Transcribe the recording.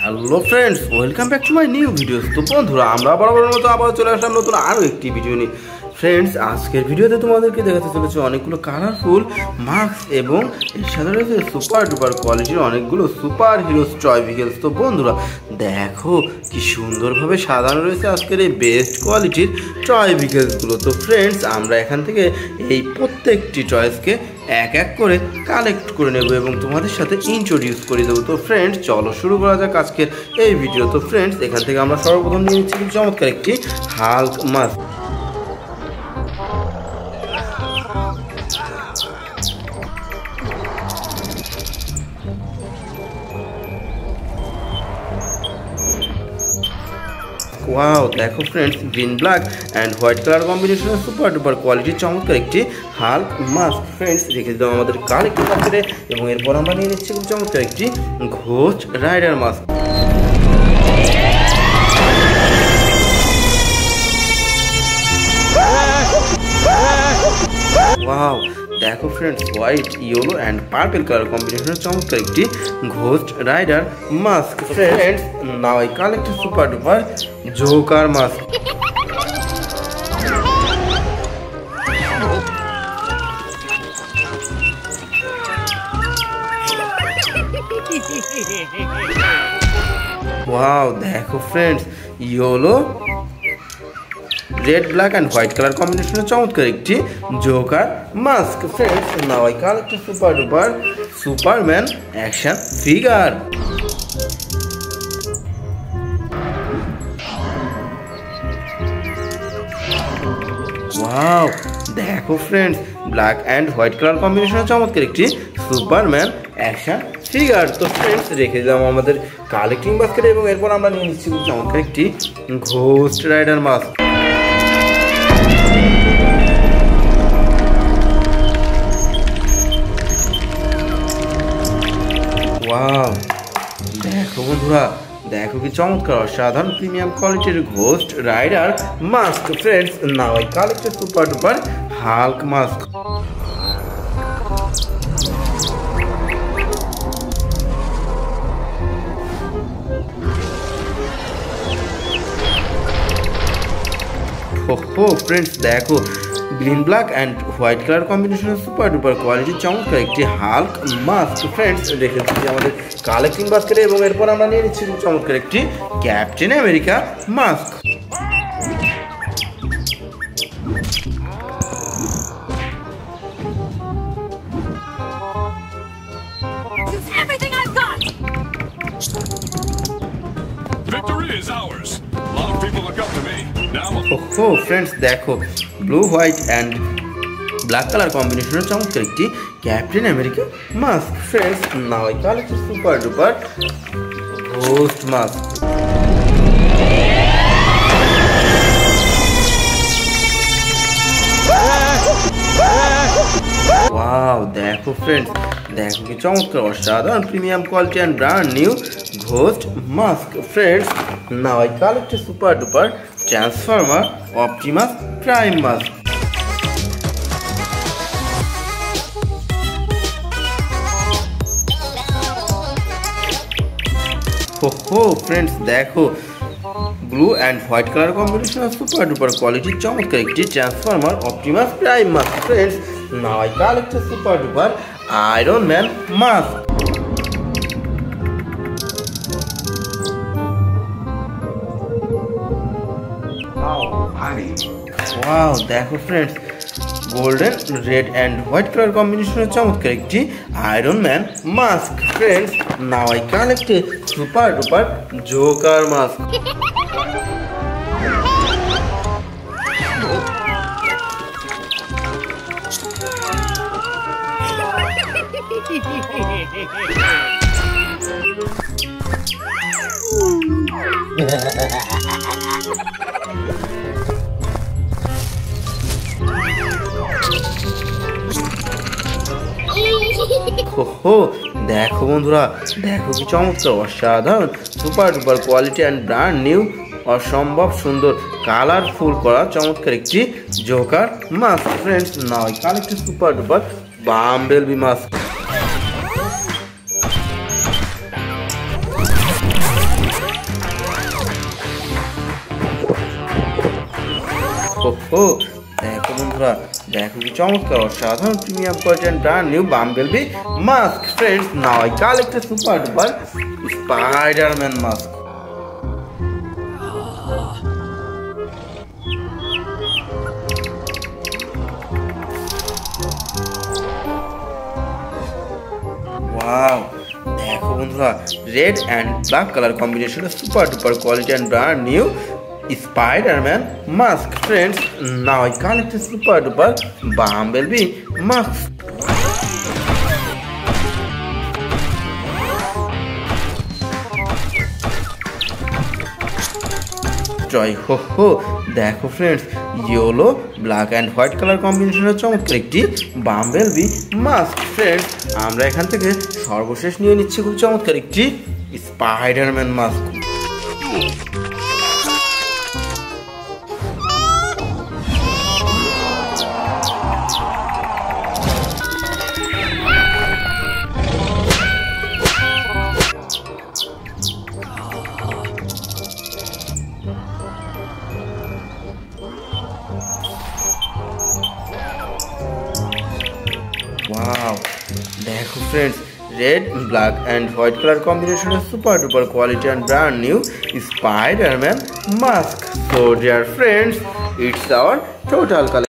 Hello friends, welcome back to my new videos. তো বন্ধুরা, আমরা বরাবরের মতো আবার চলে আসলাম নতুন আরও একটি ভিডিও নিয়ে। ফ্রেন্ডস, আজকের ভিডিওতে তোমাদেরকে দেখাতে চলেছে অনেকগুলো কালারফুল মাস্ক এবং এর সাথে রয়েছে সুপার ডুপার কোয়ালিটির অনেকগুলো সুপার হিরোস টয় ভেহিকলস। তো বন্ধুরা দেখো কি সুন্দরভাবে সাজানো রয়েছে আজকের এই বেস্ট কোয়ালিটির টয় ভেহিকলসগুলো। তো ফ্রেন্ডস, আমরা এখান থেকে এই প্রত্যেকটি টয়েসকে এক এক করে কালেক্ট করে নেব এবং তোমাদের সাথে ইন্ট্রোডিউস করে দেবো। তো ফ্রেন্ডস, চলো শুরু করা যাক আজকের এই ভিডিও। তো ফ্রেন্ডস, এখান থেকে আমরা সর্বপ্রথম নিয়ে নিচ্ছি চমৎকার একটি হাল্ক মাস্ক। ওয়াও, দেখো friends, green black and white colour কম্বিনেশনের সুপার ডুপার কোয়ালিটির চমৎকার একটি হাল্ক মাস্ক। ফ্রেন্ডস, রেখে দিলাম আমাদের কালেক্টিভ বাস্কেটে এবং এরপর আমরা নিয়ে নিচ্ছি খুব চমৎকার একটি ঘোস্ট রাইডার মাস্ক। ওয়াও, দেখো friends, white, yellow and purple colour কম্বিনেশনের চমৎকার একটি Ghost Rider mask. Friends, now I collect super duper Joker mask. Wow, দেখো friends, yellow, red, black and white colour কম্বিনেশনের চমৎকার একটি Joker mask. Friends, now I collect super duper Superman action figure. Wow, দেখো friends, black and white colour কম্বিনেশনের চমৎকার একটি Superman action figure. তো friends, রেখে দিলাম আমাদের কালেক্টিং বাস্কেটে এবং এরপর আমরা নিয়ে নিচ্ছি চমৎকার একটি ঘোস্ট রাইডার মাস্ক। ওয়াও, দেখো বন্ধুরা, দেখো কি চমৎকার অসাধারণ প্রিমিয়াম কোয়ালিটির Ghost Rider mask. Friends, now I collect super duper Hulk mask. ওহো ফ্রেন্ডস, দেখো green black and white colour কম্বিনেশনের সুপার ডুপার কোয়ালিটির চমৎকার একটি হাল্ক মাস্ক। ফ্রেন্ডস, রেখে দিচ্ছি আমাদের কালেক্টিং বাস্কেটে এবং এরপর আমরা নিয়ে নিচ্ছি চমৎকার একটি ক্যাপ্টেন আমেরিকা মাস্ক। ওহো ফ্রেন্ডস, দেখো blue, white and black colour কম্বিনেশনের চমৎকার একটি Captain America mask. Friends, now I collect super duper ghost mask. Wow, দেখো ফ্রেন্ডস, দেখো কি চমৎকার অসাধারণ premium quality and brand new ghost mask. Friends, now I collect super duper transformer Optimus Prime mask. ওহো friends, দেখো blue and white colour combination super duper কোয়ালিটির চমৎকার একটি transformer Optimus Prime mask. Friends, now I collect super duper Iron Man mask. Wow, দেখো friends, golden, red and white colour কম্বিনেশনের চমৎকার একটি Iron Man mask. Friends, now I collect super duper Joker mask. ওহো, দেখো বন্ধুরা, দেখো কি চমৎকার অসাধারণ super duper quality and brand new অসম্ভব সুন্দর কালারফুল করা চমৎকার একটি Joker mask. Friends, now collect super duper Bumblebee mask. হো, দেখো বন্ধুরা, দেখো কি চমৎকার অসাধারণ premium quality and brand new Bumblebee mask. Friends, now I collected super duper Spiderman mask. Wow, দেখো বন্ধুরা, রেড অ্যান্ড ব্ল্যাক কালার কম্বিনেশনে super duper quality and brand new Spiderman mask. Friends, now I collected super duper Bumblebee mask. জয় হো হো, দেখো friends, yellow black and white colour কম্বিনেশনের চমৎকার একটি বাম্বলবি মাস্ক। ফ্রেন্ডস, আমরা এখান থেকে সর্বশেষ নিয়ে নিচ্ছি খুব চমৎকার একটি স্পাইডারম্যান মাস্ক। ওয়াও, দেখো friends, red black and white colour কম্বিনেশনের super duper quality and brand new Spiderman mask. So dear friends, it's our total collection.